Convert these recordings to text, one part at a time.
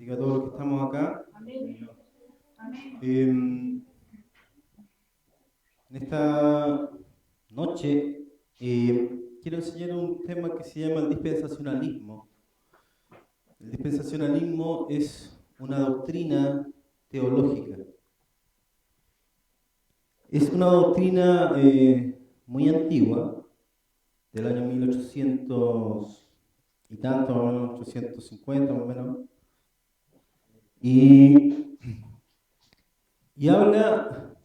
bendiga a todos los que estamos acá. En esta noche quiero enseñar un tema que se llama el dispensacionalismo. El dispensacionalismo es una doctrina teológica. Es una doctrina muy antigua, del año 1800 y tanto, más o menos 850 más o menos. Y habla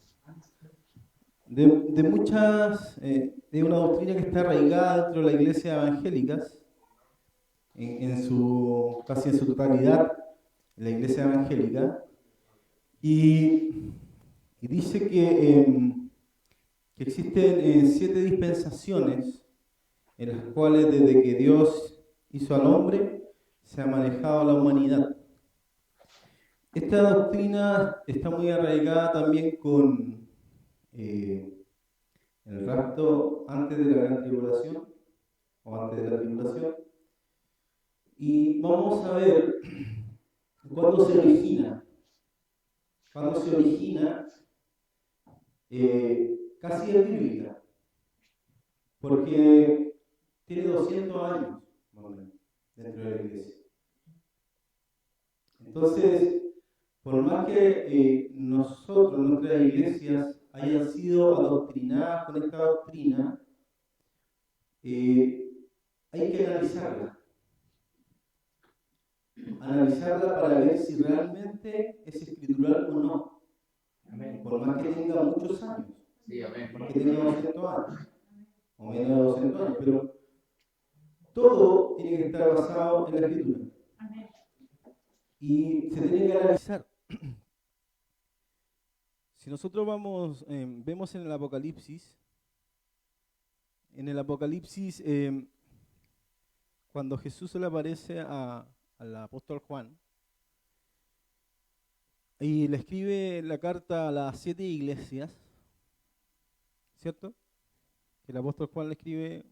de muchas, de una doctrina que está arraigada dentro de las iglesias evangélicas, casi en su totalidad, en la iglesia evangélica, y dice que existen 7 dispensaciones en las cuales desde que Dios hizo al hombre se ha manejado la humanidad. Esta doctrina está muy arraigada también con el rapto antes de la gran tribulación o antes de la tribulación. Y vamos a ver cuándo se origina. Cuándo se origina casi es bíblica, porque tiene 200 años más o menos dentro de la iglesia. Entonces, por más que nosotros, nuestras iglesias, hayan sido adoctrinadas con esta doctrina, hay que analizarla para ver si realmente es escritural o no. Amén. Por más que tenga muchos años, sí, amén. Por más que tenga 200 años, o menos de 200 años, pero todo tiene que estar basado en la escritura. Amén. Y se tiene que analizar. Si nosotros vemos en el Apocalipsis, cuando Jesús se le aparece al apóstol Juan y le escribe la carta a las 7 iglesias, ¿cierto? Que el apóstol Juan le escribe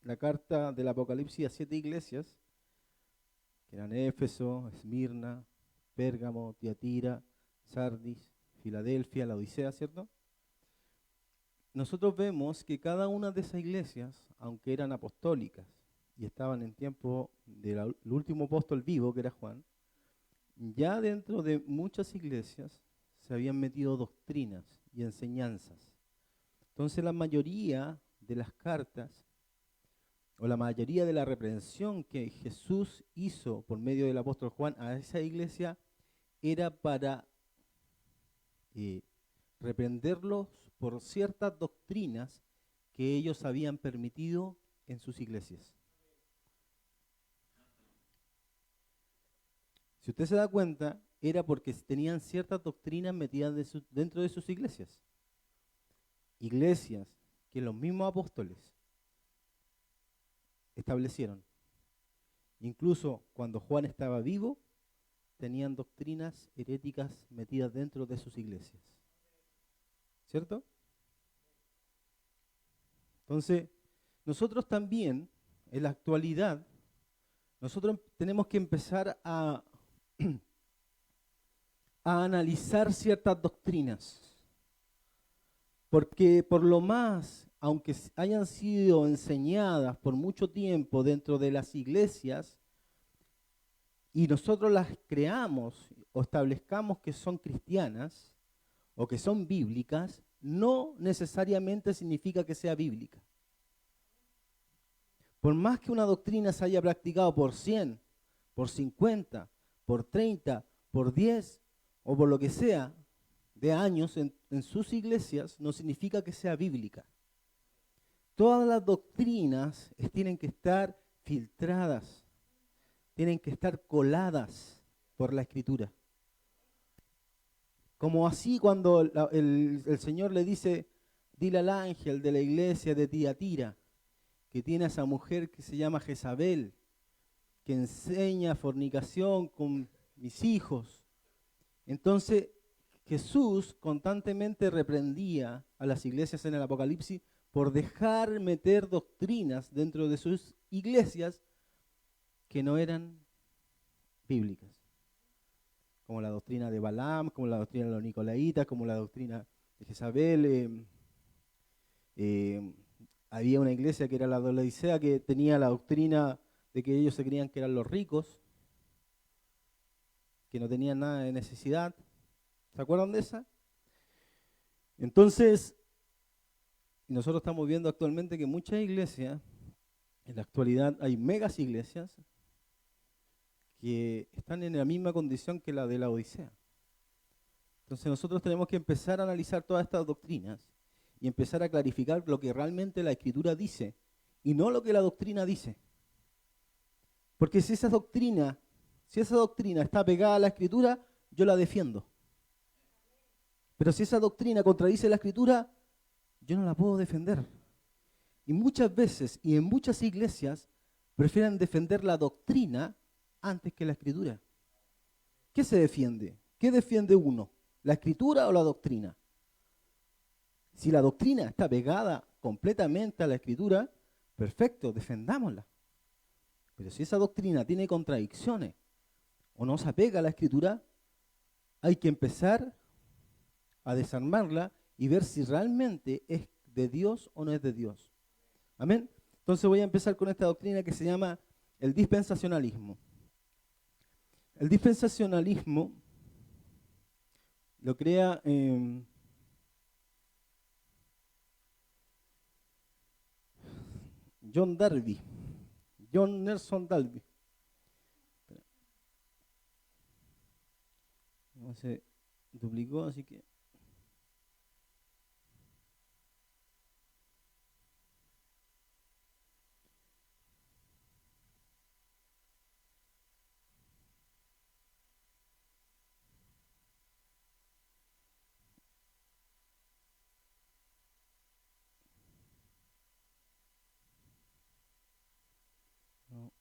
la carta del Apocalipsis a 7 iglesias, que eran Éfeso, Esmirna, Pérgamo, Tiatira, Sardis, Filadelfia, la Odisea, ¿cierto? Nosotros vemos que cada una de esas iglesias, aunque eran apostólicas y estaban en tiempo del último apóstol vivo, que era Juan, ya dentro de muchas iglesias se habían metido doctrinas y enseñanzas. Entonces la mayoría de las cartas, o la mayoría de la reprensión que Jesús hizo por medio del apóstol Juan a esa iglesia, era para reprenderlos por ciertas doctrinas que ellos habían permitido en sus iglesias. Si usted se da cuenta, era porque tenían ciertas doctrinas metidas dentro de sus iglesias. Iglesias que los mismos apóstoles establecieron. Incluso cuando Juan estaba vivo, tenían doctrinas heréticas metidas dentro de sus iglesias. ¿Cierto? Entonces, nosotros también, en la actualidad, nosotros tenemos que empezar a analizar ciertas doctrinas. Porque por lo más, aunque hayan sido enseñadas por mucho tiempo dentro de las iglesias, y nosotros las creamos o establezcamos que son cristianas o que son bíblicas, no necesariamente significa que sea bíblica. Por más que una doctrina se haya practicado por 100, por 50, por 30, por 10 o por lo que sea de años en sus iglesias, no significa que sea bíblica. Todas las doctrinas tienen que estar filtradas, tienen que estar coladas por la Escritura. Como así cuando el Señor le dice, dile al ángel de la iglesia de Tiatira, que tiene a esa mujer que se llama Jezabel, que enseña fornicación con mis hijos. Entonces Jesús constantemente reprendía a las iglesias en el Apocalipsis por dejar meter doctrinas dentro de sus iglesias que no eran bíblicas. como la doctrina de Balaam, como la doctrina de los Nicolaitas, como la doctrina de Jezabel. Había una iglesia que era la de la Odisea que tenía la doctrina de que ellos se creían que eran los ricos, que no tenían nada de necesidad. ¿Se acuerdan de esa? Entonces, nosotros estamos viendo actualmente que muchas iglesias, en la actualidad hay megas iglesias que están en la misma condición que la de la Odisea. Entonces nosotros tenemos que empezar a analizar todas estas doctrinas y empezar a clarificar lo que realmente la Escritura dice y no lo que la doctrina dice. Porque si esa doctrina está pegada a la Escritura, yo la defiendo. Pero si esa doctrina contradice la Escritura, yo no la puedo defender. Y muchas veces y en muchas iglesias prefieren defender la doctrina antes que la Escritura. ¿Qué se defiende? ¿Qué defiende uno? ¿La Escritura o la doctrina? Si la doctrina está pegada completamente a la Escritura, perfecto, defendámosla. Pero si esa doctrina tiene contradicciones o no se apega a la Escritura, hay que empezar a desarmarla y ver si realmente es de Dios o no es de Dios. Amén. Entonces voy a empezar con esta doctrina que se llama el dispensacionalismo. El dispensacionalismo lo crea John Darby, John Nelson Darby. No se duplicó, así que... No.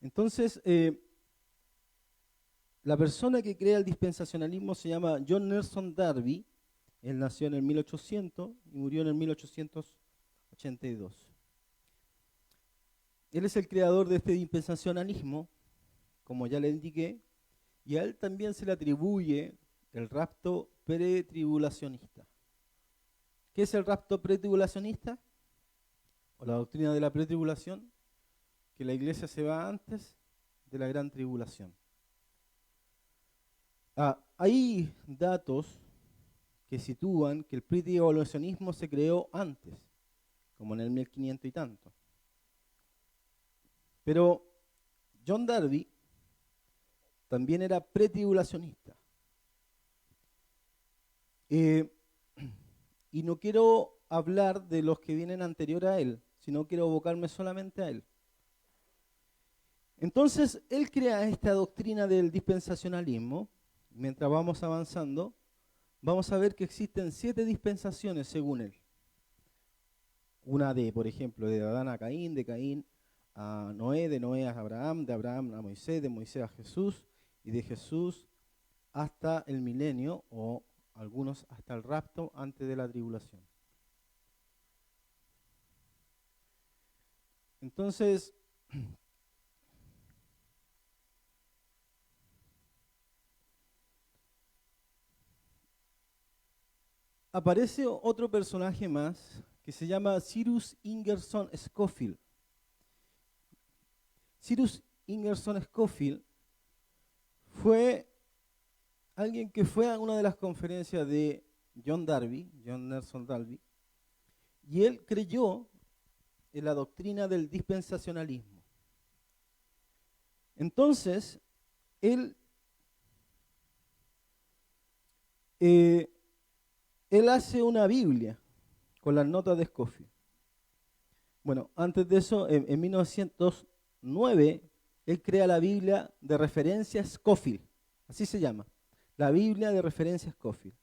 Entonces, la persona que crea el dispensacionalismo se llama John Nelson Darby. Él nació en el 1800 y murió en el 1882. Él es el creador de este dispensacionalismo, como ya le indiqué, y a él también se le atribuye el rapto pretribulacionista. ¿Qué es el rapto pretribulacionista? O la doctrina de la pretribulación, que la iglesia se va antes de la gran tribulación. Hay datos que sitúan que el pretribulacionismo se creó antes, como en el 1500 y tanto. Pero John Darby también era pretribulacionista. Y no quiero hablar de los que vienen anterior a él, sino quiero abocarme solamente a él. Entonces, él crea esta doctrina del dispensacionalismo. Mientras vamos avanzando, vamos a ver que existen 7 dispensaciones según él. Una por ejemplo, de Adán a Caín, de Caín a Noé, de Noé a Abraham, de Abraham a Moisés, de Moisés a Jesús, y de Jesús hasta el milenio, o algunos hasta el rapto antes de la tribulación. Entonces, aparece otro personaje más que se llama Cyrus Ingerson Scofield. Cyrus Ingerson Scofield fue alguien que fue a una de las conferencias de John Nelson Darby, y él creyó en la doctrina del dispensacionalismo. Entonces, él hace una Biblia con las notas de Scofield. Bueno, antes de eso, en 1909, él crea la Biblia de referencia Scofield, así se llama. la Biblia de referencia Scofield.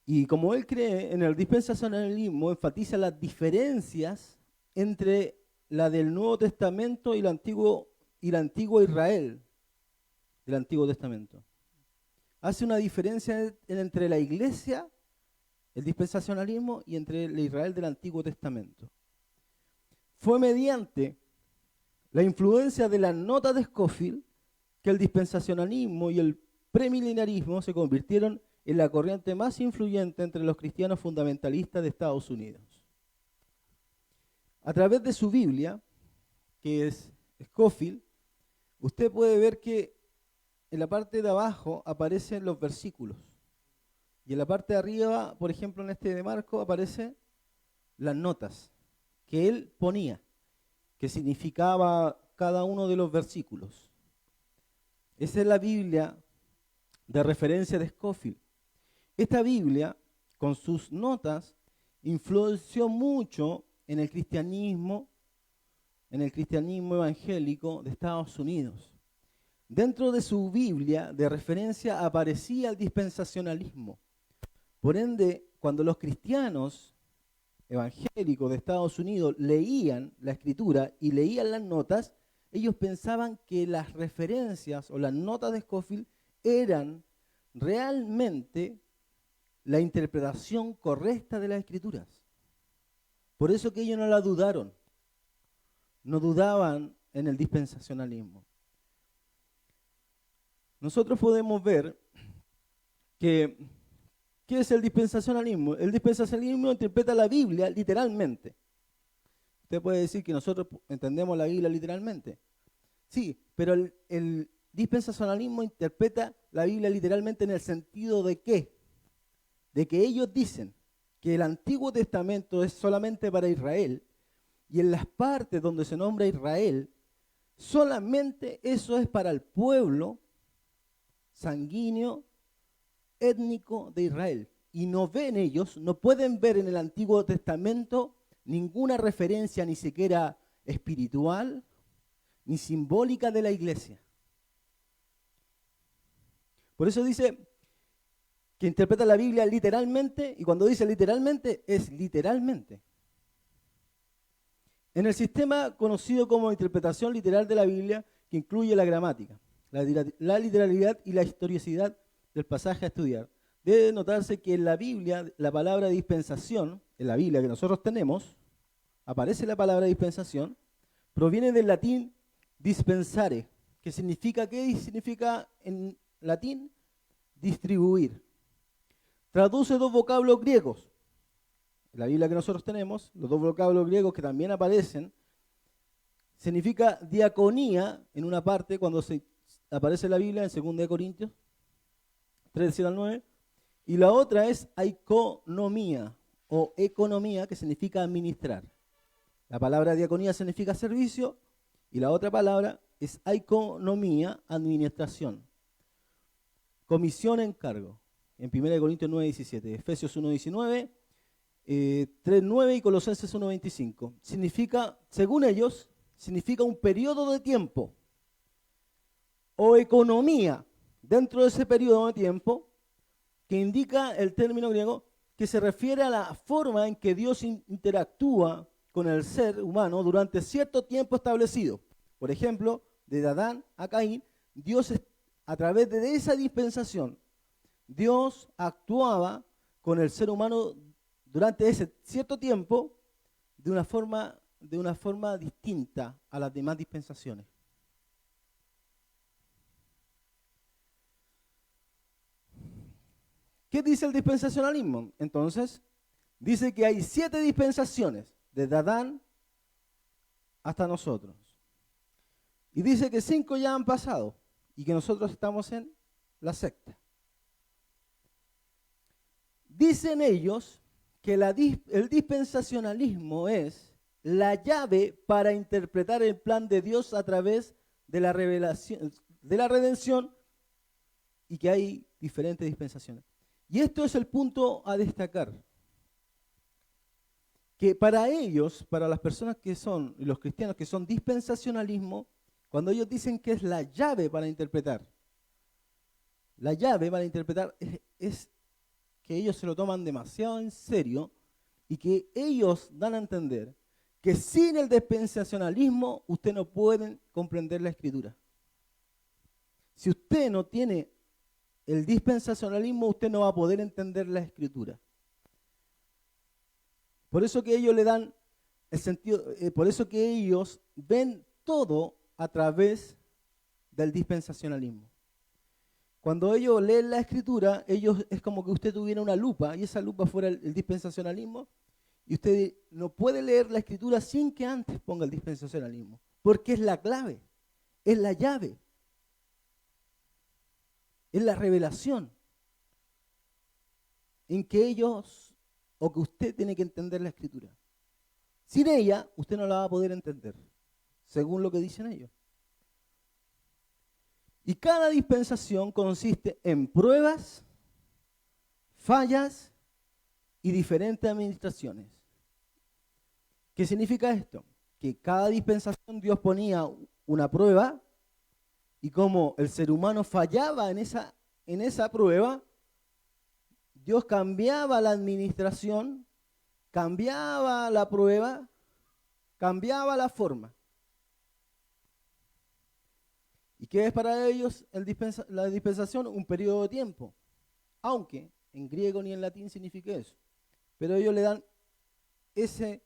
Y como él cree en el dispensacionalismo, enfatiza las diferencias entre la del Nuevo Testamento y la antigua Israel del Antiguo Testamento. Hace una diferencia entre la iglesia, el dispensacionalismo, y entre el Israel del Antiguo Testamento. Fue mediante la influencia de las notas de Scofield que el dispensacionalismo y el premilenarismo se convirtieron en la corriente más influyente entre los cristianos fundamentalistas de Estados Unidos. A través de su Biblia, que es Scofield, usted puede ver que en la parte de abajo aparecen los versículos. Y en la parte de arriba, por ejemplo en este de Marco, aparecen las notas que él ponía, que significaba cada uno de los versículos. Esa es la Biblia de referencia de Scofield. Esta Biblia, con sus notas, influenció mucho en el cristianismo evangélico de Estados Unidos. Dentro de su Biblia de referencia aparecía el dispensacionalismo. Por ende, cuando los cristianos evangélicos de Estados Unidos leían la Escritura y leían las notas, ellos pensaban que las referencias o las notas de Scofield eran realmente la interpretación correcta de las Escrituras. Por eso que ellos no la dudaron, no dudaban en el dispensacionalismo. Nosotros podemos ver que, ¿qué es el dispensacionalismo? El dispensacionalismo interpreta la Biblia literalmente. Usted puede decir que nosotros entendemos la Biblia literalmente. Sí, pero el dispensacionalismo interpreta la Biblia literalmente en el sentido de ¿qué? De que ellos dicen que el Antiguo Testamento es solamente para Israel y en las partes donde se nombra Israel, solamente eso es para el pueblo sanguíneo, étnico de Israel. Y no ven ellos, no pueden ver en el Antiguo Testamento ninguna referencia ni siquiera espiritual ni simbólica de la iglesia. Por eso dice que interpreta la Biblia literalmente, y cuando dice literalmente, es literalmente. En el sistema conocido como interpretación literal de la Biblia, que incluye la gramática, la literalidad y la historicidad del pasaje a estudiar, debe notarse que en la Biblia, la palabra dispensación, en la Biblia que nosotros tenemos, aparece la palabra dispensación, proviene del latín dispensare, que significa, ¿qué significa en latín? Distribuir. Traduce dos vocablos griegos. En la Biblia que nosotros tenemos, los dos vocablos griegos que también aparecen, significa diaconía en una parte cuando aparece en la Biblia en 2 Corintios 3, 7 al 9, y la otra es economía o economía, que significa administrar. La palabra diaconía significa servicio y la otra palabra es economía, administración. Comisión, encargo. En 1 Corintios 9, 17, Efesios 1, 19, 3, 9 y Colosenses 1, 25. Significa, según ellos, significa un periodo de tiempo o economía dentro de ese periodo de tiempo que indica el término griego que se refiere a la forma en que Dios interactúa con el ser humano durante cierto tiempo establecido. Por ejemplo, de Adán a Caín, Dios, a través de esa dispensación, Dios actuaba con el ser humano durante ese cierto tiempo de una forma distinta a las demás dispensaciones. ¿Qué dice el dispensacionalismo? Entonces, dice que hay 7 dispensaciones, desde Adán hasta nosotros. Y dice que 5 ya han pasado y que nosotros estamos en la sexta. Dicen ellos que el dispensacionalismo es la llave para interpretar el plan de Dios a través de la revelación, de la redención, y que hay diferentes dispensaciones. Y esto es el punto a destacar, que para ellos, para las personas que son, los cristianos que son dispensacionalismo, cuando ellos dicen que es la llave para interpretar la llave para interpretar es que ellos se lo toman demasiado en serio y que ellos dan a entender que sin el dispensacionalismo usted no puede comprender la Escritura. Si usted no tiene el dispensacionalismo, usted no va a poder entender la Escritura. Por eso que ellos le dan el sentido, por eso que ellos ven todo a través del dispensacionalismo. Cuando ellos leen la Escritura, ellos es como que usted tuviera una lupa y esa lupa fuera el dispensacionalismo y usted no puede leer la Escritura sin que antes ponga el dispensacionalismo, porque es la clave, es la llave, es la revelación en que ellos o que usted tiene que entender la Escritura. Sin ella, usted no la va a poder entender, según lo que dicen ellos. Y cada dispensación consiste en pruebas, fallas y diferentes administraciones. ¿Qué significa esto? Que cada dispensación Dios ponía una prueba y como el ser humano fallaba en esa prueba, Dios cambiaba la administración, cambiaba la prueba, cambiaba la forma. ¿Y qué es para ellos la dispensación? Un periodo de tiempo. Aunque en griego ni en latín significa eso. Pero ellos le dan esa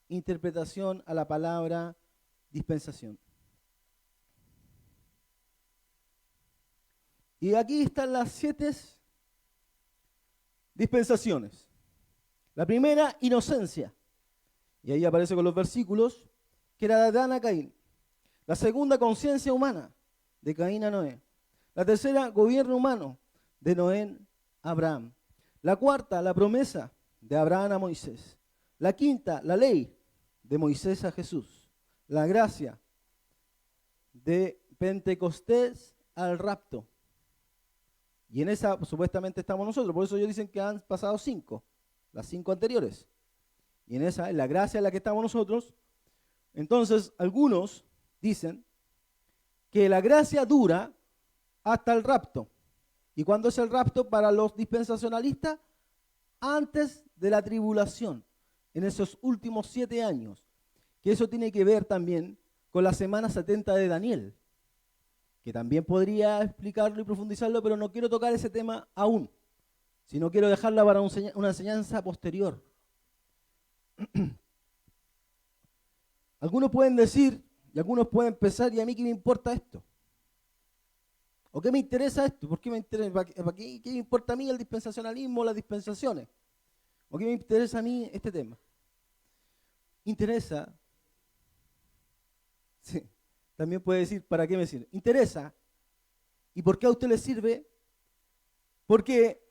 interpretación a la palabra dispensación. Y aquí están las 7 dispensaciones. La primera, inocencia. Y ahí aparece con los versículos, que era de Adán a Caín. La segunda, conciencia humana, de Caín a Noé. La tercera, gobierno humano, de Noé a Abraham. La cuarta, la promesa, de Abraham a Moisés. La quinta, la ley, de Moisés a Jesús. La gracia, de Pentecostés al rapto. Y en esa supuestamente estamos nosotros, por eso ellos dicen que han pasado 5, las 5 anteriores. Y en esa, en la gracia en la que estamos nosotros, entonces algunos dicen que la gracia dura hasta el rapto. ¿Y cuándo es el rapto para los dispensacionalistas? Antes de la tribulación, en esos últimos 7 años. Que eso tiene que ver también con la semana 70 de Daniel, que también podría explicarlo y profundizarlo, pero no quiero tocar ese tema aún, sino quiero dejarla para una enseñanza posterior. Algunos pueden decir, y algunos pueden pensar, ¿y a mí qué me importa esto? ¿O qué me interesa esto? ¿Por qué me interesa? ¿Qué me importa a mí el dispensacionalismo o las dispensaciones? ¿O qué me interesa a mí este tema? Interesa, sí, también puede decir, ¿para qué me sirve? Interesa. ¿Y por qué a usted le sirve? Porque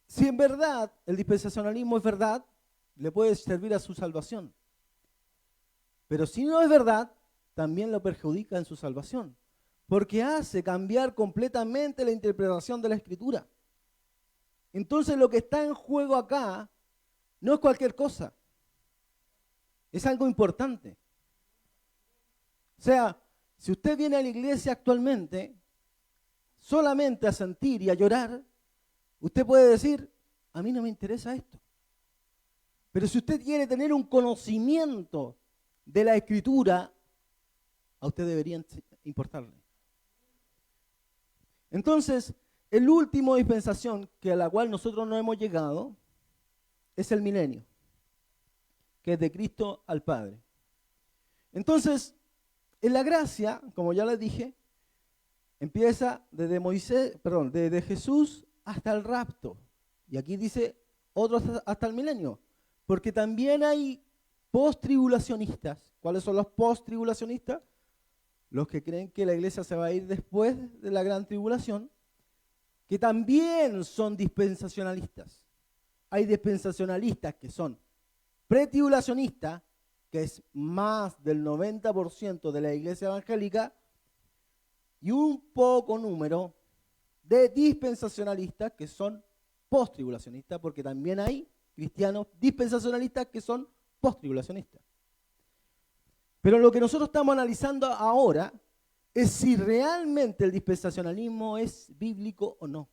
si en verdad el dispensacionalismo es verdad, le puede servir a su salvación. Pero si no es verdad, también lo perjudica en su salvación. Porque hace cambiar completamente la interpretación de la Escritura. Entonces lo que está en juego acá no es cualquier cosa. Es algo importante. O sea, si usted viene a la iglesia actualmente solamente a sentir y a llorar, usted puede decir, a mí no me interesa esto. Pero si usted quiere tener un conocimiento de la Escritura, a usted debería importarle. Entonces, el último dispensación a la cual nosotros no hemos llegado es el milenio, que es de Cristo al Padre. Entonces, en la gracia, como ya les dije, empieza desde Jesús hasta el rapto. Y aquí dice otros hasta el milenio. Porque también hay post-tribulacionistas. ¿Cuáles son los post-tribulacionistas? Los que creen que la iglesia se va a ir después de la gran tribulación, que también son dispensacionalistas. Hay dispensacionalistas que son pretribulacionistas, que es más del 90% de la iglesia evangélica, y un poco número de dispensacionalistas que son post-tribulacionistas, porque también hay cristianos dispensacionalistas que son post-tribulacionistas. Pero lo que nosotros estamos analizando ahora es si realmente el dispensacionalismo es bíblico o no.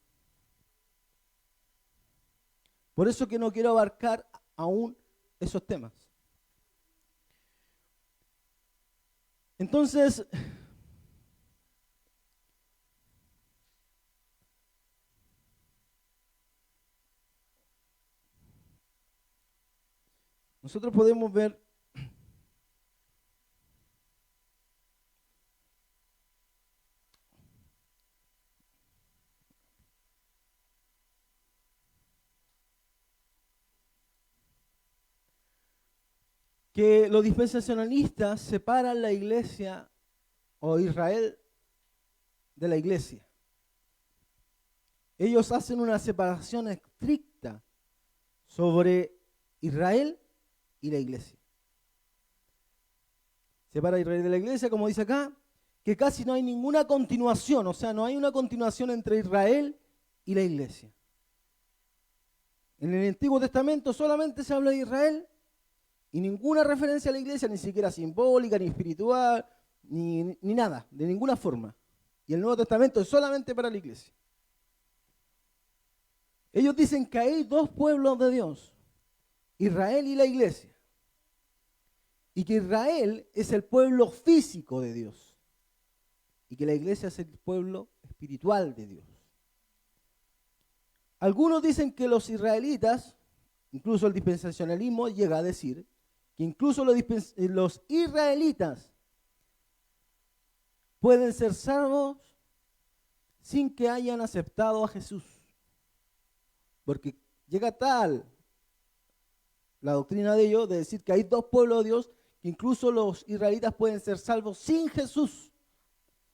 Por eso que no quiero abarcar aún esos temas. Entonces, nosotros podemos ver que los dispensacionalistas separan la iglesia o Israel de la iglesia. Ellos hacen una separación estricta sobre Israel y la iglesia. Separa a Israel de la iglesia, como dice acá, que casi no hay ninguna continuación, o sea, no hay una continuación entre Israel y la iglesia. En el Antiguo Testamento solamente se habla de Israel y ninguna referencia a la iglesia, ni siquiera simbólica, ni espiritual, ni nada, de ninguna forma. Y el Nuevo Testamento es solamente para la iglesia. Ellos dicen que hay dos pueblos de Dios, Israel y la iglesia. Y que Israel es el pueblo físico de Dios. Y que la iglesia es el pueblo espiritual de Dios. Algunos dicen que los israelitas, incluso el dispensacionalismo llega a decir, que incluso los israelitas pueden ser salvos sin que hayan aceptado a Jesús. Porque llega tal la doctrina de ellos de decir que hay dos pueblos de Dios, que incluso los israelitas pueden ser salvos sin Jesús,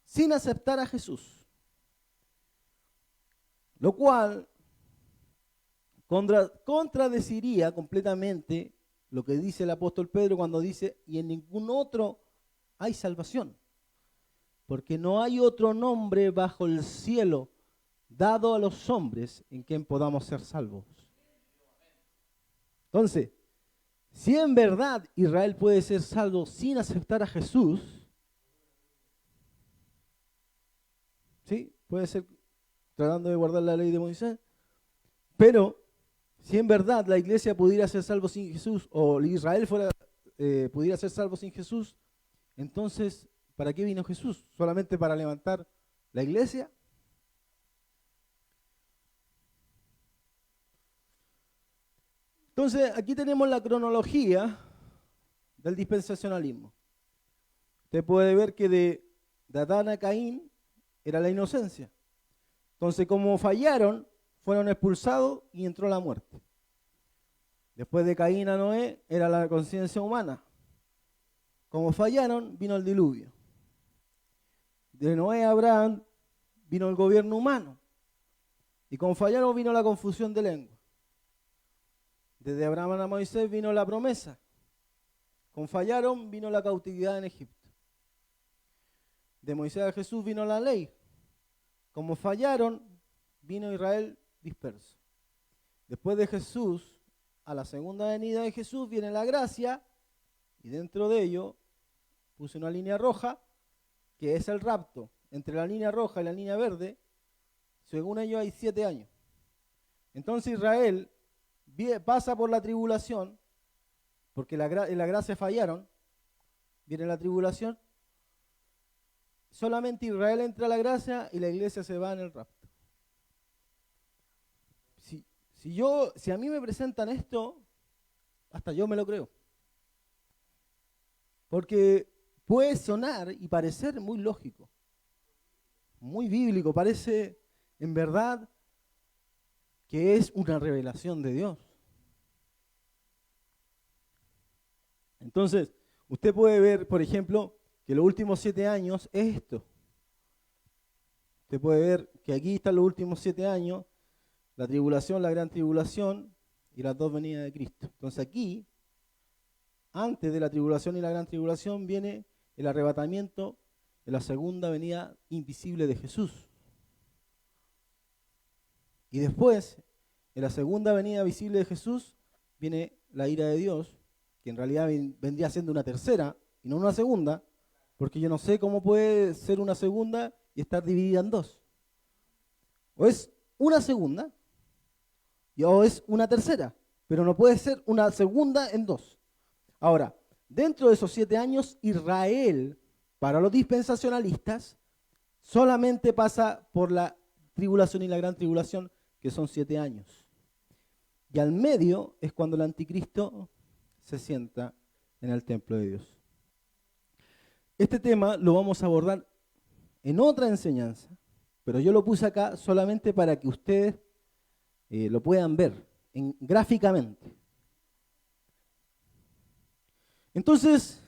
sin aceptar a Jesús. Lo cual contradeciría completamente lo que dice el apóstol Pedro cuando dice, y en ningún otro hay salvación, porque no hay otro nombre bajo el cielo dado a los hombres en quien podamos ser salvos. Entonces, si en verdad Israel puede ser salvo sin aceptar a Jesús, ¿sí? Puede ser tratando de guardar la ley de Moisés, pero si en verdad la iglesia pudiera ser salvo sin Jesús, o Israel pudiera ser salvo sin Jesús, entonces, ¿para qué vino Jesús? ¿Solamente para levantar la iglesia? Entonces, aquí tenemos la cronología del dispensacionalismo. Usted puede ver que de Adán a Caín era la inocencia. Entonces, como fallaron, fueron expulsados y entró la muerte. Después de Caín a Noé era la conciencia humana. Como fallaron, vino el diluvio. De Noé a Abraham vino el gobierno humano. Y como fallaron, vino la confusión de lengua. Desde Abraham a Moisés vino la promesa. Como fallaron, vino la cautividad en Egipto. De Moisés a Jesús vino la ley. Como fallaron, vino Israel disperso. Después de Jesús, a la segunda venida de Jesús, viene la gracia, y dentro de ello puse una línea roja, que es el rapto. Entre la línea roja y la línea verde, según ellos hay 7 años. Entonces Israel pasa por la tribulación, porque en la gracia fallaron, viene la tribulación. Solamente Israel entra a la gracia y la iglesia se va en el rapto. Si a mí me presentan esto, hasta yo me lo creo. Porque puede sonar y parecer muy lógico, muy bíblico, parece en verdad que es una revelación de Dios. Entonces, usted puede ver, por ejemplo, que los últimos 7 años es esto. Usted puede ver que aquí están los últimos 7 años, la tribulación, la gran tribulación y las 2 venidas de Cristo. Entonces aquí, antes de la tribulación y la gran tribulación, viene el arrebatamiento de la segunda venida invisible de Jesús. Y después, en la segunda venida visible de Jesús, viene la ira de Dios, que en realidad vendría siendo una tercera y no una segunda, Porque yo no sé cómo puede ser una segunda y estar dividida en dos. O es una segunda o es una tercera, pero no puede ser una segunda en dos. Ahora, dentro de esos 7 años, Israel, para los dispensacionalistas, solamente pasa por la tribulación y la gran tribulación, que son 7 años. Y al medio es cuando el anticristo se sienta en el templo de Dios. Este tema lo vamos a abordar en otra enseñanza, pero yo lo puse acá solamente para que ustedes lo puedan ver gráficamente. Entonces,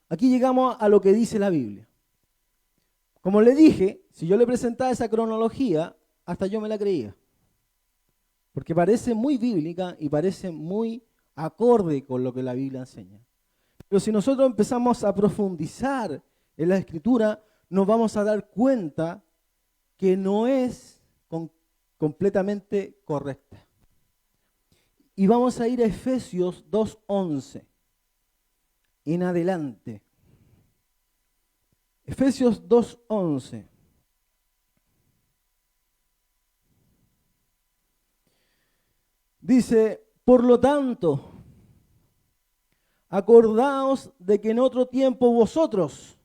aquí llegamos a lo que dice la Biblia. Como le dije, si yo le presentaba esa cronología, hasta yo me la creía. Porque parece muy bíblica y parece muy acorde con lo que la Biblia enseña. Pero si nosotros empezamos a profundizar en la Escritura, nos vamos a dar cuenta que no es completamente correcta. Y vamos a ir a Efesios 2:11 en adelante. Efesios 2:11. Dice, por lo tanto, acordaos de que en otro tiempo vosotros,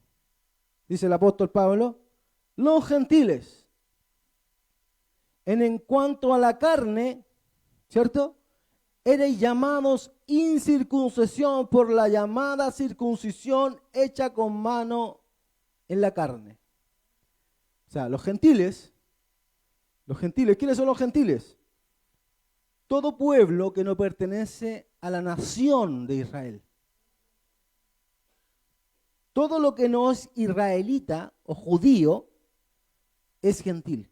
dice el apóstol Pablo, los gentiles, en cuanto a la carne, ¿cierto? Erais llamados incircuncisión por la llamada circuncisión hecha con mano en la carne. O sea, los gentiles, ¿quiénes son los gentiles? Todo pueblo que no pertenece a la nación de Israel. Todo lo que no es israelita o judío es gentil.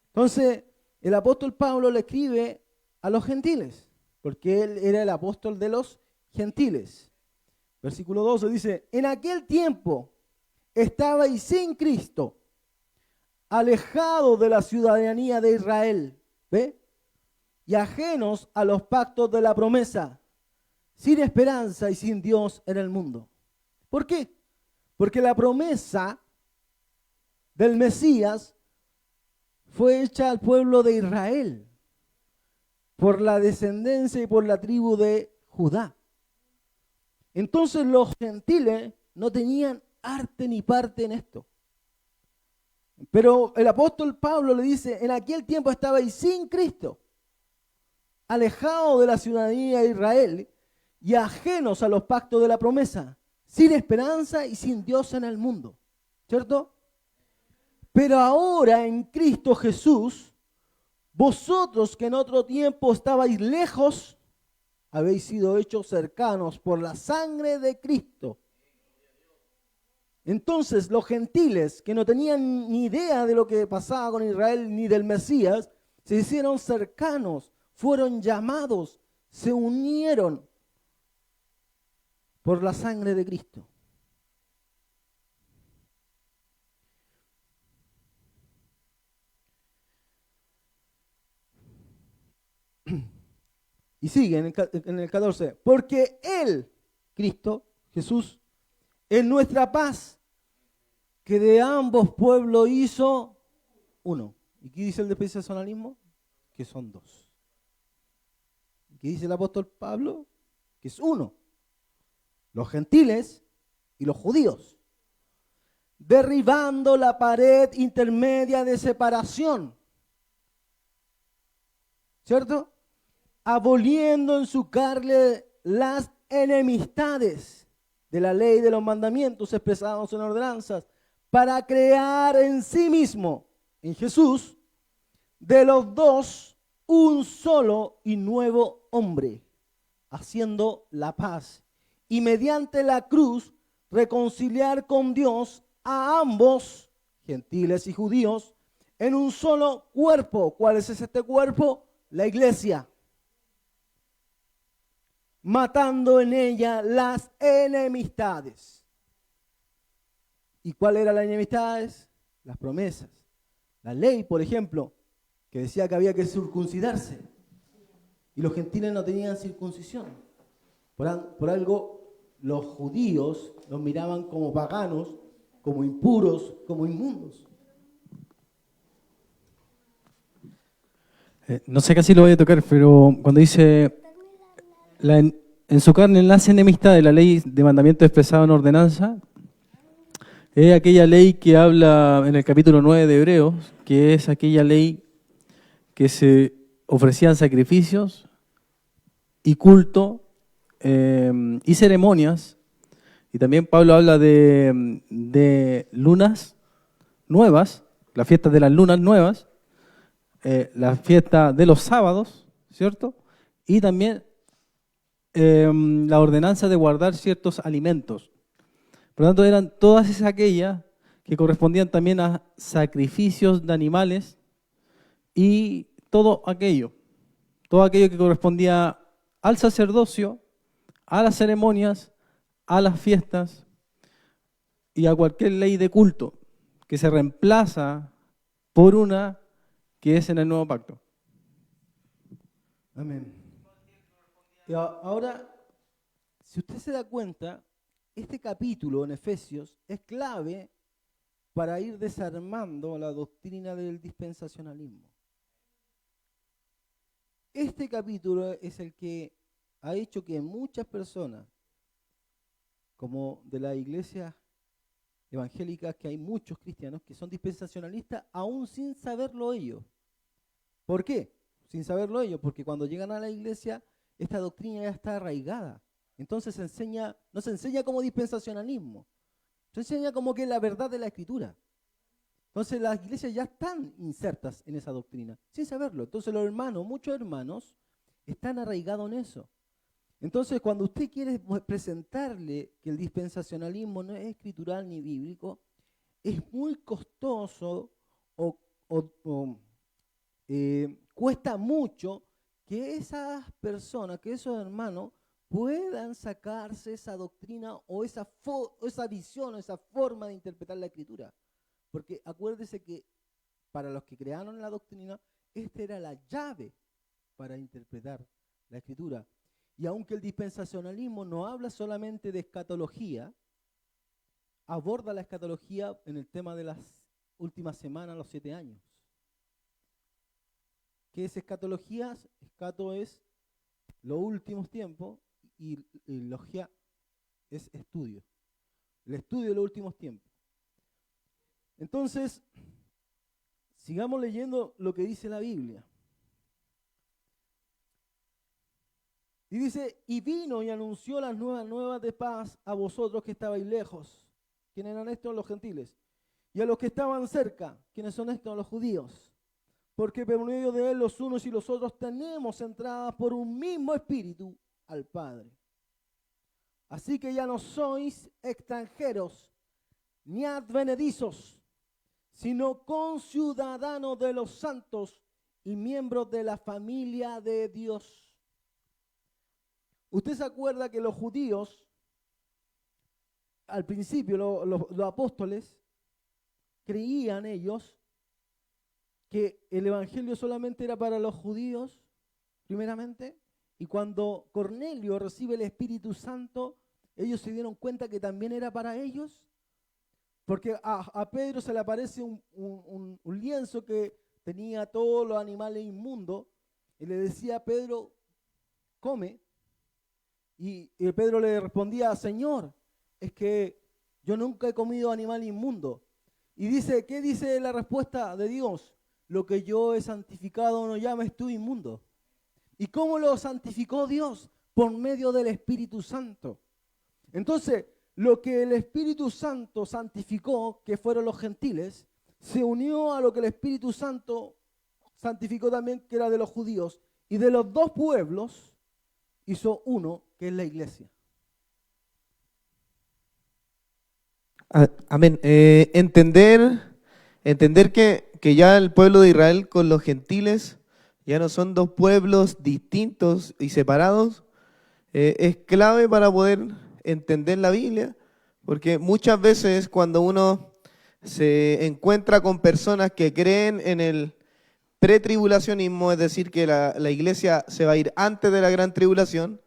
Entonces, el apóstol Pablo le escribe a los gentiles, porque él era el apóstol de los gentiles. Versículo 12 dice, en aquel tiempo estabais sin Cristo, alejados de la ciudadanía de Israel, ¿ve? Y ajenos a los pactos de la promesa, sin esperanza y sin Dios en el mundo. ¿Por qué? Porque la promesa del Mesías fue hecha al pueblo de Israel por la descendencia y por la tribu de Judá. Entonces los gentiles no tenían arte ni parte en esto. Pero el apóstol Pablo le dice, en aquel tiempo estabais sin Cristo, alejados de la ciudadanía de Israel y ajenos a los pactos de la promesa, sin esperanza y sin Dios en el mundo, ¿cierto? Pero ahora en Cristo Jesús, vosotros que en otro tiempo estabais lejos, habéis sido hechos cercanos por la sangre de Cristo. Entonces los gentiles que no tenían ni idea de lo que pasaba con Israel ni del Mesías, se hicieron cercanos, fueron llamados, se unieron por la sangre de Cristo. Y sigue en el 14, porque Él, Cristo, Jesús, es nuestra paz, que de ambos pueblos hizo uno. ¿Y qué dice el dispensacionalismo? Que son dos. ¿Y qué dice el apóstol Pablo? Que es uno. Los gentiles y los judíos. Derribando la pared intermedia de separación. ¿Cierto? Aboliendo en su carne las enemistades de la ley de los mandamientos expresados en ordenanzas, para crear en sí mismo, en Jesús, de los dos, un solo y nuevo hombre, haciendo la paz, y mediante la cruz reconciliar con Dios a ambos, gentiles y judíos, en un solo cuerpo. ¿Cuál es este cuerpo? La iglesia. Matando en ella las enemistades. ¿Y cuál era las enemistades? Las promesas. La ley, por ejemplo, que decía que había que circuncidarse. Y los gentiles no tenían circuncisión. Por algo los judíos los miraban como paganos, como impuros, como inmundos. No sé, casi lo voy a tocar, pero cuando dice, en su carne nace enemistad de la ley de mandamiento expresado en ordenanza, es aquella ley que habla en el capítulo 9 de Hebreos, que es aquella ley que se ofrecían sacrificios y culto y ceremonias. Y también Pablo habla de lunas nuevas, la fiesta de las lunas nuevas, la fiesta de los sábados, ¿cierto? Y también la ordenanza de guardar ciertos alimentos. Por lo tanto, eran todas esas aquellas que correspondían también a sacrificios de animales y todo aquello que correspondía al sacerdocio, a las ceremonias, a las fiestas y a cualquier ley de culto que se reemplaza por una que es en el nuevo pacto. Amén. Y ahora, si usted se da cuenta, este capítulo en Efesios es clave para ir desarmando la doctrina del dispensacionalismo. Este capítulo es el que ha hecho que muchas personas, como de la iglesia evangélica, que hay muchos cristianos que son dispensacionalistas aún sin saberlo ellos. ¿Por qué? Sin saberlo ellos, porque cuando llegan a la iglesia, esta doctrina ya está arraigada. Entonces no se enseña como dispensacionalismo, se enseña como que la verdad de la Escritura. Entonces las iglesias ya están insertas en esa doctrina, sin saberlo. Entonces los hermanos, muchos hermanos, están arraigados en eso. Entonces cuando usted quiere presentarle que el dispensacionalismo no es escritural ni bíblico, es muy costoso cuesta mucho que esas personas, que esos hermanos puedan sacarse esa doctrina o esa visión, o esa forma de interpretar la Escritura. Porque acuérdese que para los que crearon la doctrina, esta era la llave para interpretar la Escritura. Y aunque el dispensacionalismo no habla solamente de escatología, aborda la escatología en el tema de las últimas semanas, los 7 años. ¿Qué es escatología? Escato es los últimos tiempos y logia es estudio. El estudio de los últimos tiempos. Entonces, sigamos leyendo lo que dice la Biblia. Y dice, y vino y anunció las nuevas de paz a vosotros que estabais lejos. ¿Quiénes eran estos? Los gentiles. Y a los que estaban cerca. ¿Quiénes son estos? Los judíos. Porque por medio de él los unos y los otros tenemos entrada por un mismo espíritu al Padre. Así que ya no sois extranjeros ni advenedizos, sino conciudadanos de los santos y miembros de la familia de Dios. Usted se acuerda que los judíos, al principio los apóstoles, creían ellos que el evangelio solamente era para los judíos, primeramente, y cuando Cornelio recibe el Espíritu Santo, ellos se dieron cuenta que también era para ellos, porque a Pedro se le aparece un lienzo que tenía todos los animales inmundos, y le decía a Pedro, come, y Pedro le respondía, Señor, es que yo nunca he comido animal inmundo. Y dice, ¿qué dice la respuesta de Dios? Lo que yo he santificado no llames tú inmundo. ¿Y cómo lo santificó Dios? Por medio del Espíritu Santo. Entonces, lo que el Espíritu Santo santificó, que fueron los gentiles, se unió a lo que el Espíritu Santo santificó también, que era de los judíos. Y de los dos pueblos hizo uno, que es la iglesia. Amén. Entender que ya el pueblo de Israel con los gentiles ya no son dos pueblos distintos y separados, es clave para poder entender la Biblia, porque muchas veces cuando uno se encuentra con personas que creen en el pretribulacionismo, es decir, que la iglesia se va a ir antes de la gran tribulación,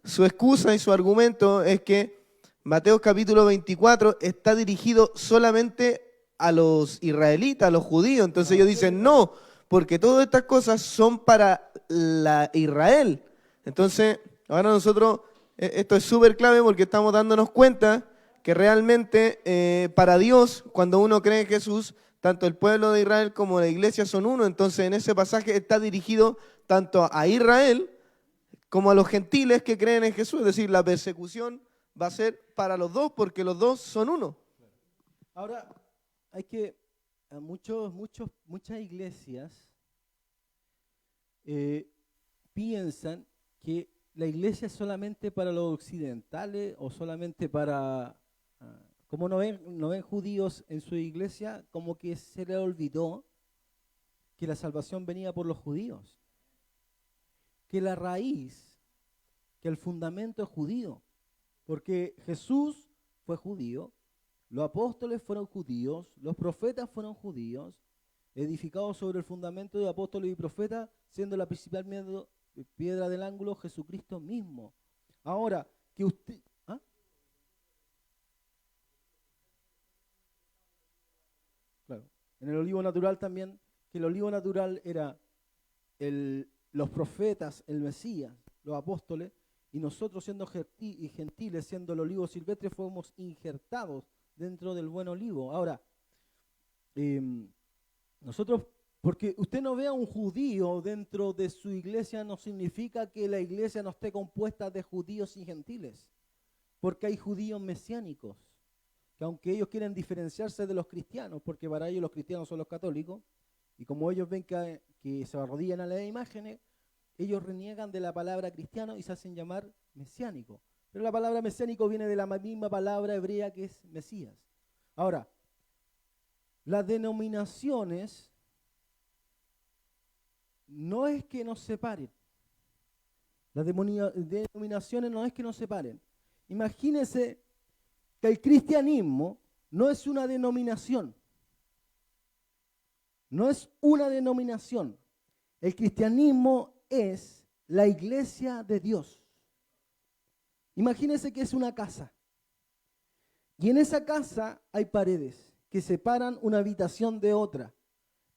su excusa y su argumento es que Mateo capítulo 24 está dirigido solamente a los israelitas, a los judíos. Entonces ellos dicen, no, porque todas estas cosas son para la Israel. Entonces, ahora nosotros, esto es súper clave porque estamos dándonos cuenta que realmente para Dios, cuando uno cree en Jesús, tanto el pueblo de Israel como la iglesia son uno. Entonces en ese pasaje está dirigido tanto a Israel como a los gentiles que creen en Jesús. Es decir, la persecución va a ser para los dos porque los dos son uno. Ahora, muchas iglesias piensan que la iglesia es solamente para los occidentales o solamente para... como no ven judíos en su iglesia, como que se le olvidó que la salvación venía por los judíos. Que la raíz, que el fundamento es judío. Porque Jesús fue judío, los apóstoles fueron judíos, los profetas fueron judíos, edificados sobre el fundamento de apóstoles y profetas, siendo la principal piedra del ángulo Jesucristo mismo. Ahora, que usted... ¿ah? Claro. En el olivo natural también, que el olivo natural era los profetas, el Mesías, los apóstoles, y nosotros siendo gentiles, siendo el olivo silvestre, fuimos injertados dentro del buen olivo. Ahora, nosotros, porque usted no vea un judío dentro de su iglesia, no significa que la iglesia no esté compuesta de judíos y gentiles, porque hay judíos mesiánicos, que aunque ellos quieren diferenciarse de los cristianos, porque para ellos los cristianos son los católicos, y como ellos ven que se arrodillan a las imágenes, ellos reniegan de la palabra cristiano y se hacen llamar mesiánico. Pero la palabra mesiánico viene de la misma palabra hebrea que es Mesías. Ahora, las denominaciones no es que nos separen. Las denominaciones no es que nos separen. Imagínense que el cristianismo no es una denominación. No es una denominación. El cristianismo es la iglesia de Dios. Imagínense que es una casa. Y en esa casa hay paredes que separan una habitación de otra,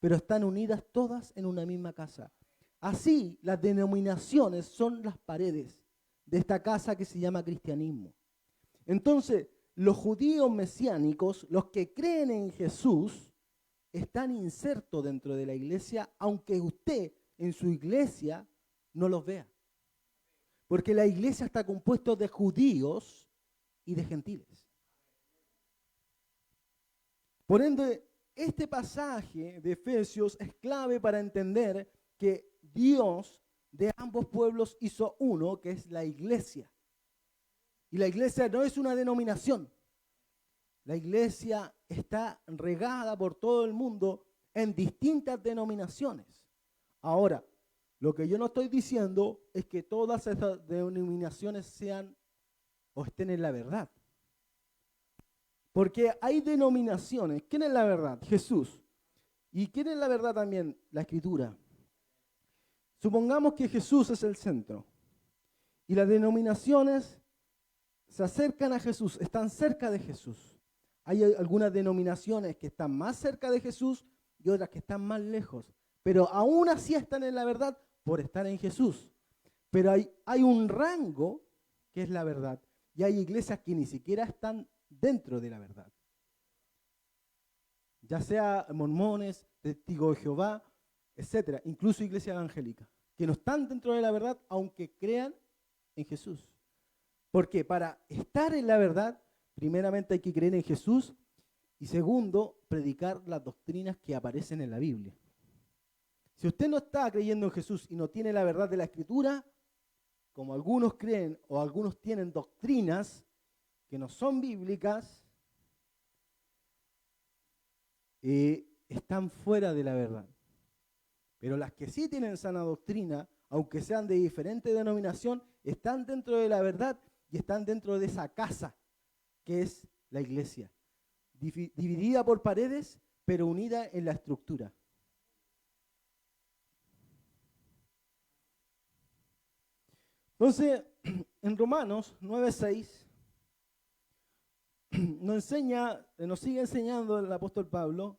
pero están unidas todas en una misma casa. Así, las denominaciones son las paredes de esta casa que se llama cristianismo. Entonces, los judíos mesiánicos, los que creen en Jesús, están insertos dentro de la iglesia, aunque usted en su iglesia no los vea. Porque la iglesia está compuesta de judíos y de gentiles. Por ende, este pasaje de Efesios es clave para entender que Dios de ambos pueblos hizo uno, que es la iglesia. Y la iglesia no es una denominación. La iglesia está regada por todo el mundo en distintas denominaciones. Ahora, lo que yo no estoy diciendo es que todas esas denominaciones sean o estén en la verdad. Porque hay denominaciones. ¿Quién es la verdad? Jesús. ¿Y quién es la verdad también? La Escritura. Supongamos que Jesús es el centro. Y las denominaciones se acercan a Jesús, están cerca de Jesús. Hay algunas denominaciones que están más cerca de Jesús y otras que están más lejos. Pero aún así están en la verdad por estar en Jesús. Pero hay un rango que es la verdad. Y hay iglesias que ni siquiera están dentro de la verdad. Ya sea mormones, testigos de Jehová, etcétera. Incluso iglesias evangélicas. Que no están dentro de la verdad aunque crean en Jesús. Porque para estar en la verdad, primeramente hay que creer en Jesús y segundo, predicar las doctrinas que aparecen en la Biblia. Si usted no está creyendo en Jesús y no tiene la verdad de la Escritura, como algunos creen o algunos tienen doctrinas que no son bíblicas, están fuera de la verdad. Pero las que sí tienen sana doctrina, aunque sean de diferente denominación, están dentro de la verdad y están dentro de esa casa que es la iglesia, dividida por paredes, pero unida en la estructura. Entonces, en Romanos 9:6 nos sigue enseñando el apóstol Pablo.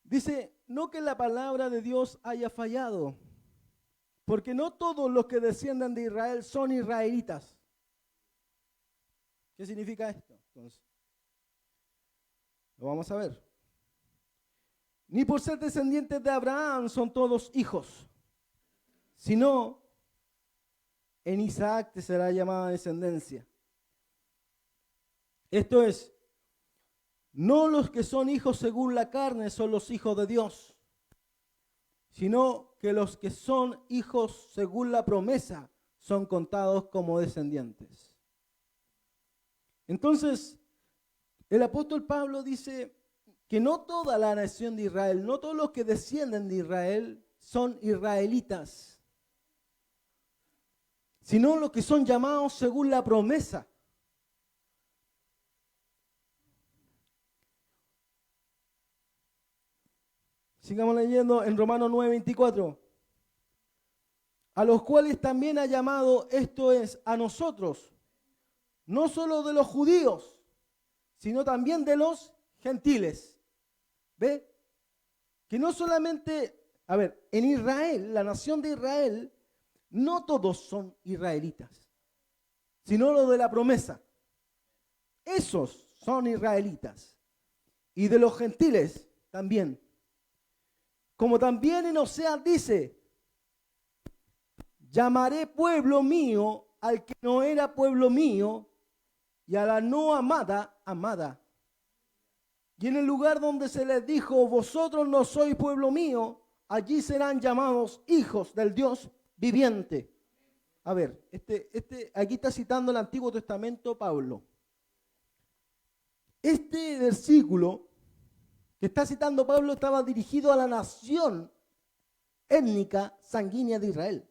Dice, no que la palabra de Dios haya fallado, porque no todos los que descienden de Israel son israelitas. ¿Qué significa esto? Entonces, lo vamos a ver. Ni por ser descendientes de Abraham son todos hijos, sino en Isaac te será llamada descendencia. Esto es, no los que son hijos según la carne son los hijos de Dios, sino que los que son hijos según la promesa son contados como descendientes. Entonces, el apóstol Pablo dice que no toda la nación de Israel, no todos los que descienden de Israel son israelitas, sino los que son llamados según la promesa. Sigamos leyendo en Romanos 9:24. A los cuales también ha llamado, esto es, a nosotros, no solo de los judíos, sino también de los gentiles. ¿Ve? Que no solamente, en Israel, la nación de Israel, no todos son israelitas, sino los de la promesa. Esos son israelitas. Y de los gentiles también. Como también en Oseas dice, llamaré pueblo mío al que no era pueblo mío, y a la no amada, amada. Y en el lugar donde se les dijo, vosotros no sois pueblo mío, allí serán llamados hijos del Dios viviente. Aquí está citando el Antiguo Testamento Pablo. Este versículo que está citando Pablo estaba dirigido a la nación étnica sanguínea de Israel.